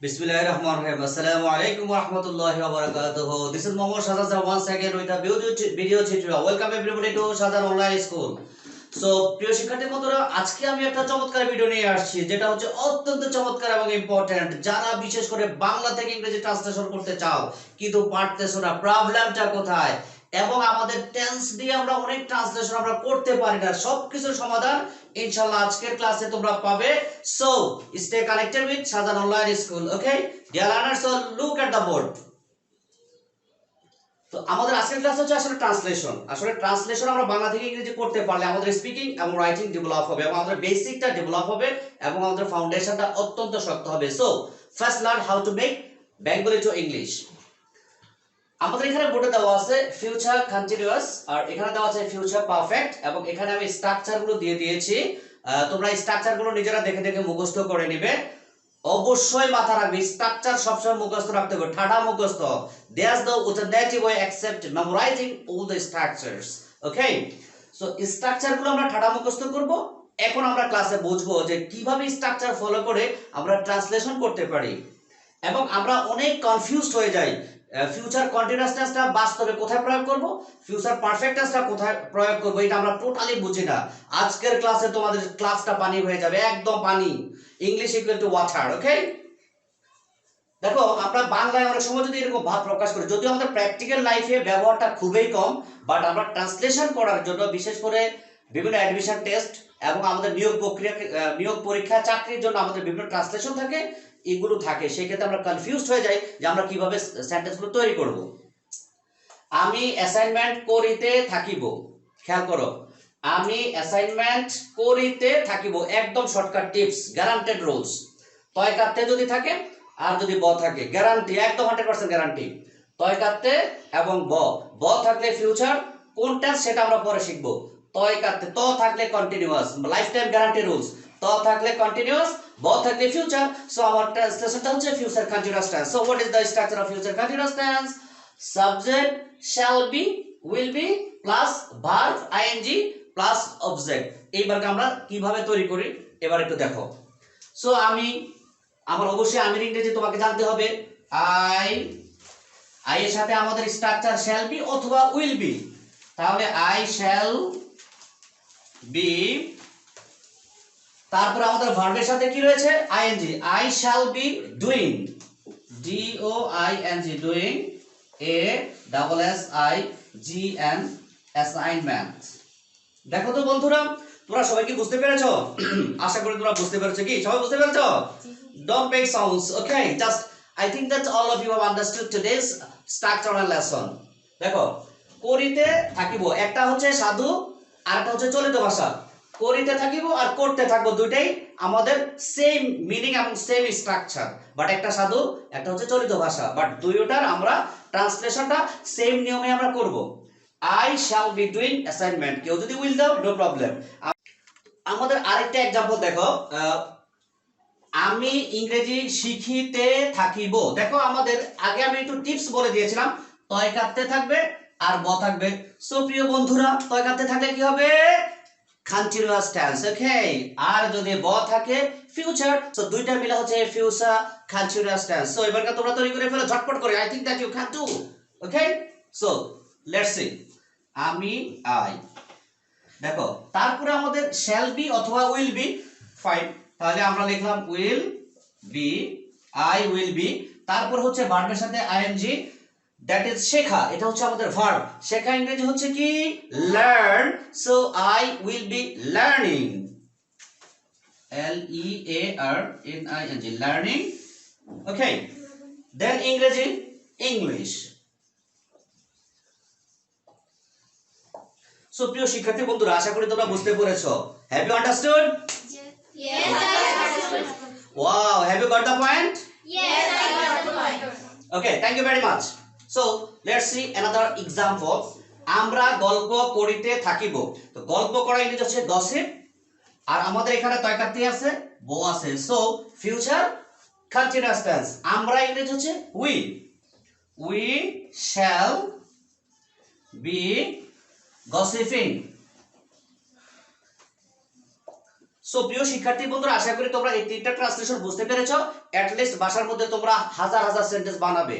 Bismillahirrahmanirrahim. Assalamu alaikum warahmatullahi wabarakatuh. This is Mohammad Shazan once again with a video tutorial. Welcome everybody to Shazan Online School. So, প্রিয় শিক্ষার্থী বন্ধুরা, আজকে আমি একটা চমৎকার video নিয়ে আসছি যেটা হচ্ছে অত্যন্ত চমৎকার এবং ইম্পর্টেন্ট। যারা বিশেষ করে বাংলা থেকে ইংরেজি ট্রান্সলেশন করতে চাও কিন্তু পারতেছো না, প্রবলেমটা কোথায়? এবং আমাদের টেন্স দিয়ে আমরা অনেক ট্রান্সলেশন আমরা করতে পারি না, সবকিছুর সমাধান ইনশাআল্লাহ আজকের ক্লাসে তোমরা পাবে। সো স্টে কানেক্টেড উইথ সাজান online school. Okay dear learners, so look at the board. তো আমাদের আজকের ক্লাস হচ্ছে আসলে ট্রান্সলেশন। আসলে ট্রান্সলেশন আমরা বাংলা থেকে ইংরেজি করতে পারলে আমাদের স্পিকিং এবং রাইটিং ডেভেলপ হবে এবং আমাদের বেসিকটা ডেভেলপ হবে এবং আমাদের ফাউন্ডেশনটা অত্যন্ত শক্ত হবে। So first learn how to make Bengali to English. আমাদের এখানে বোর্ডে দেওয়া আছে ফিউচার কন্টিনিউয়াস আর এখানে দেওয়া আছে ফিউচার পারফেক্ট এবং এখানে আমি স্ট্রাকচারগুলো দিয়ে দিয়েছি। তোমরা এই স্ট্রাকচারগুলো নিজেরা দেখে দেখে মুখস্থ করে নিবে। অবশ্যই মাথা রাখবে, স্ট্রাকচার সবসময় মুখস্থ রাখতে হবে, ঠাডা মুখস্থ। There's the alternative way except memorizing all the structures. Okay, so স্ট্রাকচারগুলো আমরা ঠাডা মুখস্থ করব। এখন আমরা ক্লাসে বুঝবো যে কিভাবে স্ট্রাকচার ফলো করে আমরা ট্রান্সলেশন করতে পারি এবং আমরা অনেক কনফিউজড হয়ে যাই। ফিউচার কন্টিনিউয়াস টেন্সটা বাস্তবে কোথায় প্রয়োগ করব, ফিউচার পারফেক্ট টেন্সটা কোথায় প্রয়োগ করব, এটা আমরা টোটালি বুঝি না। আজকের ক্লাসে তোমাদের ক্লাসটা পানি হয়ে যাবে, একদম পানি। English equal to water. Okay, দেখো আমরা বাংলায় অনেক সময় যদি এরকম ভাব প্রকাশ করি, যদিও আমাদের প্র্যাকটিক্যাল লাইফে ব্যবহারটা খুবই কম, বাট আমরা ট্রান্সলেশন করার জন্য বিশেষ করে বিভিন্ন অ্যাডমিশন টেস্ট এবং আমাদের নিয়োগ পরীক্ষা চাকরির জন্য আমাদের বিভিন্ন ট্রান্সলেশন থাকে, এগুলো থাকে। সেক্ষেত্রে আমরা কনফিউজড হয়ে যাই যে আমরা কিভাবে সেন্টেন্সগুলো তৈরি করব। আমি অ্যাসাইনমেন্ট করিতে থাকিব, খেয়াল করো, আমি অ্যাসাইনমেন্ট করিতে থাকিব, একদম শর্টকাট টিপস, গ্যারান্টেড রুলস। তয় কাতে যদি থাকে আর যদি ব থাকে, গ্যারান্টি, একদম 100% গ্যারান্টি। তয় কাতে এবং ব থাকলে ফিউচার, কোন টেন্স সেটা আমরা পরে শিখব। তয় কাতে ত থাকলে continuous, life time guarantee rules. ত থাকলে কন্টিনিউয়াস, ব থাকলে ফিউচার। সো আমার ট্রান্সলেশনটা হচ্ছে future continuous tense. So what is the structure of future continuous tense? Subject shall be, will be plus verb ing plus object. এইবারকে আমরা কিভাবে তৈরি করি এবার একটু দেখো। সো আমার অবশ্যই আমির ইংরেজি তোমাকে জানতে হবে। আই এর সাথে আমাদের স্ট্রাকচার shall be অথবা will be। তাহলে I shall be, তারপর আমাদের ভার্বের সাথে কি রয়েছে? ing। I shall be doing, doing, doing a double s I g n assignment। দেখো তো বন্ধুরা, তোমরা সবাই কি বুঝতে পেরেছো? আশা করি তোমরা বুঝতে পেরেছো। কি সবাই বুঝতে পেরেছো? Don't make sounds. Okay, just I think that all of you have understood today's structural lesson. দেখো, করিতে থাকিব, একটা হচ্ছে সাধু আর একটা হচ্ছে চলিত ভাষা। করিতে থাকিব আর করতে থাকবো, দুইটাই আমাদের সেম মিনিং এবং সেম স্ট্রাকচার, বাট একটা সাধু একটা হচ্ছে চলিত ভাষা, বাট দুইটার আমরা ট্রান্সলেশনটা সেম নিয়মে আমরা করব। I shall be doing assignment, কেউ যদি উইল দাও নো প্রবলেম। আমাদের আরেকটা एग्जांपल দেখো, আমি ইংরেজি শিখিতে থাকিব। দেখো আমাদের আগে আমি একটু টিপস বলে দিয়েছিলাম, তয় কাটতে থাকবে আর ব থাকবে। সো প্রিয় বন্ধুরা, তয় কাটতে থাকলে কি হবে? Continuous tense. ওকে, আর যদি ব থাকে ফিউচার। সো দুইটা মিলা হচ্ছে ফিউচার কন্টিনিউয়াস টেন্স। সো এবারকে তোমরা তৈরি করে ফেলো ঝটপট করে। I think that you can do. Okay, so let's see. আমি আই, দেখো তারপরে আমাদের শ্যাল বি অথবা উইল বি। ফাইন, তাহলে আমরা লিখলাম will be, I will be. তারপর হচ্ছে ভার্বের সাথে আইএনজি, দ্যাট ইজ শেখা, এটা হচ্ছে আমাদের ভার্ব। শেখা ইংরেজি হচ্ছে কি? Learn. So I will be learning, LEARNING, learning. ওকে, দেন ইংরেজি ইংলিশ। সো প্রিয় শিক্ষার্থী বন্ধুরা, আশা করি তোমরা বুঝতে পেরেছো। Have you understood? Yes, I understood. Wow, have you got the point? Yes, I got the point. Okay, thank you very much. So, let's see another example. আমরা গল্প করিতে থাকিব। তো গল্প করা ইংরেজি হচ্ছে গসিপ আর আমাদের এখানে তয় কাটতে আছে, বো আছে। সো ফিউচার কন্টিনিউয়াস টেন্স, আমরা ইংরেজি হচ্ছে we shall be gossiping. So প্রিয় শিক্ষার্থী বন্ধুরা, আশা করি তোমরা এই তিনটা ট্রান্সলেশন বুঝতে পেরেছো। অ্যাট লিস্ট ভাষার মধ্যে তোমরা হাজার হাজার সেন্টেন্স বানাবে,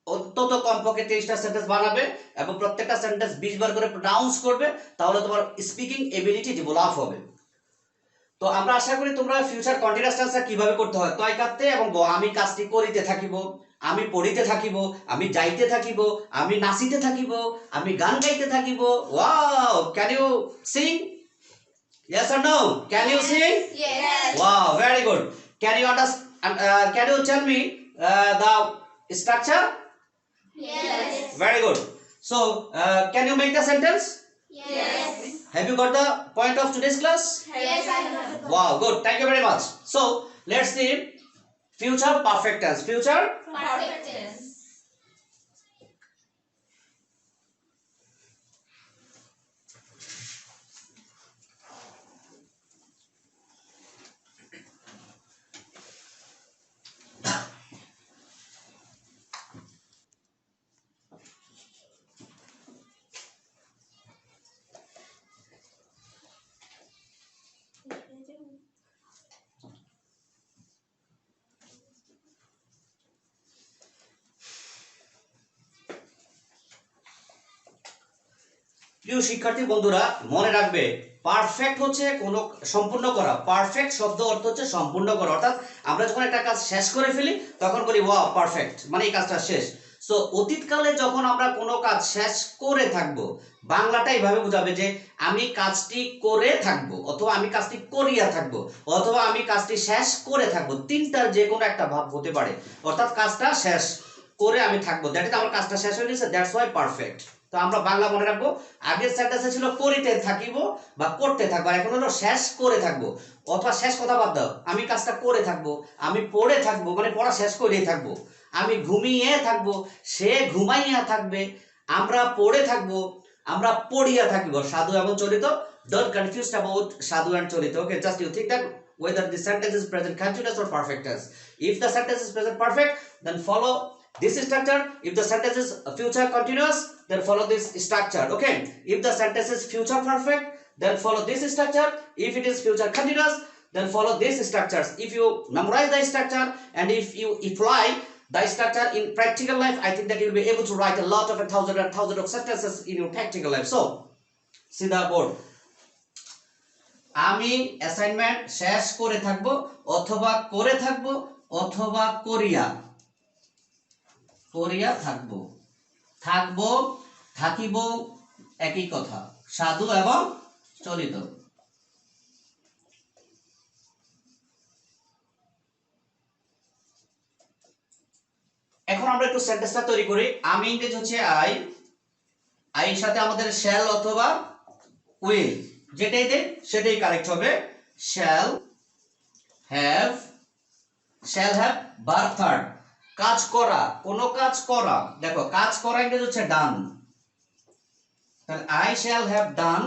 অন্তত কমপক্ষে 30টা সেন্টেন্স বানাবে এবং প্রত্যেকটা সেন্টেন্স 20 বার করে প্রনাউন্স করবে, তাহলে তোমার স্পিকিং এবিলিটি ডেভেলপ হবে। তো আমরা আশা করি তোমরা ফিউচার কন্টিনিউয়াস টেন্স কিভাবে করতে হয়, তয় কাটতে এবং আমি কাজটি করিতে থাকিব, আমি পড়িতে থাকিব, আমি যাইতে থাকিব, আমি নাচিতে থাকিব, আমি গান গাইতে থাকিব। Wow, can you sing? Yes or no? Can you sing? Yes. Wow, very good. Can you understand? Can you tell me the structure? Yes. Very good. So, can you make the sentence? Yes. Have you got the point of today's class? Yes, I have. Wow, good. Thank you very much. So, let's see future perfect tense. Future. Perfect tense. প্রিয় শিক্ষার্থী বন্ধুরা, মনে রাখবে perfect হচ্ছে কোনো সম্পূর্ণ করা। Perfect শব্দ অর্থ হচ্ছে সম্পূর্ণ করা, অর্থাৎ আমরা যখন একটা কাজ শেষ করে ফেলি তখন বলি ওয়াও পারফেক্ট, মানে এই কাজটা শেষ। সো অতীতকালে যখন আমরা কোনো কাজ শেষ করে থাকব, বাংলাটা এইভাবে বোঝাবে যে আমি কাজটি করে থাকব, অথবা আমি কাজটি করিয়া থাকব, অথবা আমি কাজটি শেষ করে থাকব। তিনটার যে কোনো একটা ভাব হতে পারে, অর্থাৎ কাজটা শেষ করে আমি থাকবো, দ্যাট ইজ আমার কাজটা শেষ হয়ে গেছে, দ্যাটস ওয়াই পারফেক্ট। তো আমরা বাংলা মনে রাখবো, আগের সেন্টেন্সে ছিল করিতে থাকিব বা করতে থাকবো, আর এখন হলো শেষ করে থাকবো, অথবা শেষ কথা বাদ দাও, আমি কাজটা করে থাকবো, আমি পড়ে থাকবো, মানে পড়া শেষ করেই থাকবো, আমি ঘুমিয়ে থাকবো, সে ঘুমাইয়া থাকবে, আমরা পড়ে থাকবো, আমরা পড়িয়া থাকবো। সাধু এবং চলিত, don't confuse about সাধু and চলিত. Okay, just you think that whether the sentence is present continuous or perfect tense. If the sentence is present perfect, then follow this structure. If the sentence is future continuous, then follow this structure. Okay, if the sentence is future perfect, then follow this structure. If it is future continuous, then follow these structures. If you memorize the structure and if you apply the structure in practical life, I think that you'll be able to write a lot of thousands of sentences in your practical life. So see the board. আমি assignment শেষ করে থাকবো, অথবা করে থাকবো, অথবা করিয়া থাকবো। থাকবো, থাকিব একই কথা, সাধু এবং চলিত। এখন আমরা একটু সেন্টেন্সটা তৈরি করি। আমি ইংরেজি হচ্ছে আই, এর সাথে আমাদের শ্যাল অথবা উইল, যেটাই দেখ সেটাই কারেক্ট হবে। শ্যাল হ্যাভ ভার্ব থার্ড, কাজ করা, কোনো কাজ করা। দেখো কাজ করা ইংরেজি হচ্ছে ডান, তাহলে I shall have done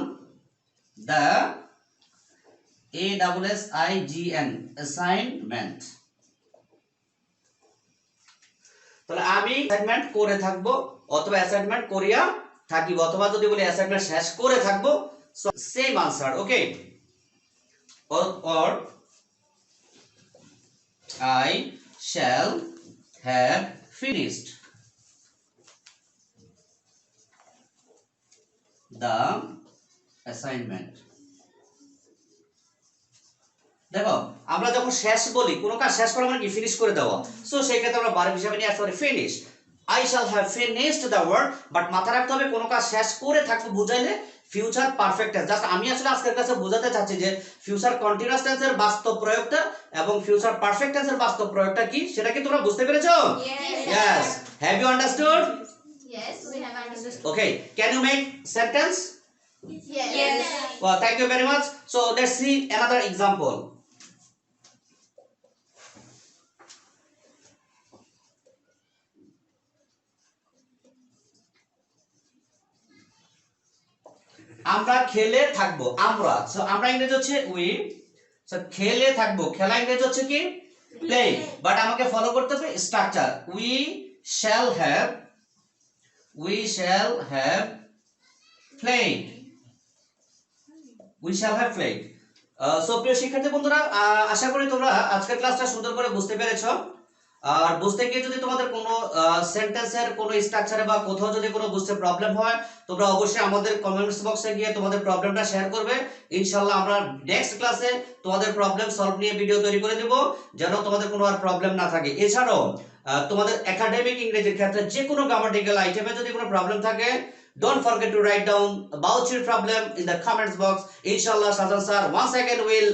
the ASSIGN assignment. তাহলে আমি অ্যাসাইনমেন্ট করে থাকবো, অথবা অ্যাসাইনমেন্ট করিয়া থাকিব, অথবা যদি বলি অ্যাসাইনমেন্ট শেষ করে থাকবো, so same answer. Okay, or I shall have finished the assignment. দেখো আমরা যখন শেষ বলি, কোনো কাজ শেষ করা মানে কি ফিনিশ করে দেওয়া, সো সেই ক্ষেত্রে আমরা ভার্ব হিসাবে নিয়ে আসতে পারি finish. I shall have finished the work, but মাথা রাখতে হবে কোনো কাজ শেষ করে থাকবো বুঝাইলে ফিউচার পারফেক্ট টেন্স। জাস্ট আমি আসলে আজকের কাছে বোঝাতে চাচ্ছি যে ফিউচার কন্টিনিউয়াস টেন্সের বাস্তব প্রয়োগটা এবং ফিউচার পারফেক্ট টেন্সের বাস্তব প্রয়োগটা কি সেটা কি তোমরা বুঝতে পেরেছো? Yes. Have you understood? Yes, we have understood. Okay, can you make sentence? Yes. Well, thank you very much. So let's see another example. আমরা খেলে থাকবো, আমরা, সো আমরা ইংরেজি হচ্ছে উই, সো খেলে থাকবো, খেলা ইংরেজি হচ্ছে কি প্লে, বাট আমাকে ফলো করতে হবে structure. We shall have played, so প্রিয় শিক্ষার্থী বন্ধুরা, আশা করি তোমরা আজকের ক্লাসটা সুন্দর করে বুঝতে পেরেছো। আর বুঝতে গিয়ে যদি তোমাদের কোনো সেন্টেন্সের কোনো স্ট্রাকচারে বা কোথাও যদি কোনো বুঝতে প্রবলেম হয়, তোমরা অবশ্যই আমাদের কমেন্টস বক্সে গিয়ে তোমাদের প্রবলেমটা শেয়ার করবে। ইনশাআল্লাহ আমরা নেক্সট ক্লাসে তোমাদের প্রবলেম সলভ নিয়ে ভিডিও তৈরি করে দেব, যেন তোমাদের কোনো আর প্রবলেম না থাকে। এছাড়াও তোমাদের একাডেমিক ইংরেজির ক্ষেত্রে যে কোনো গ্রামাটিক্যাল আইটেমে যদি কোনো প্রবলেম থাকে, don't forget to write down about your problem in the comments box. Inshallah, Shazan sir once again will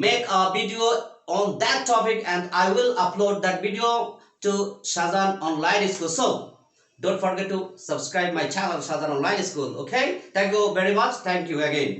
make a video on that topic, and I will upload that video to Shazan Online School. So don't forget to subscribe my channel Shazan Online School. Okay, thank you very much. Thank you again.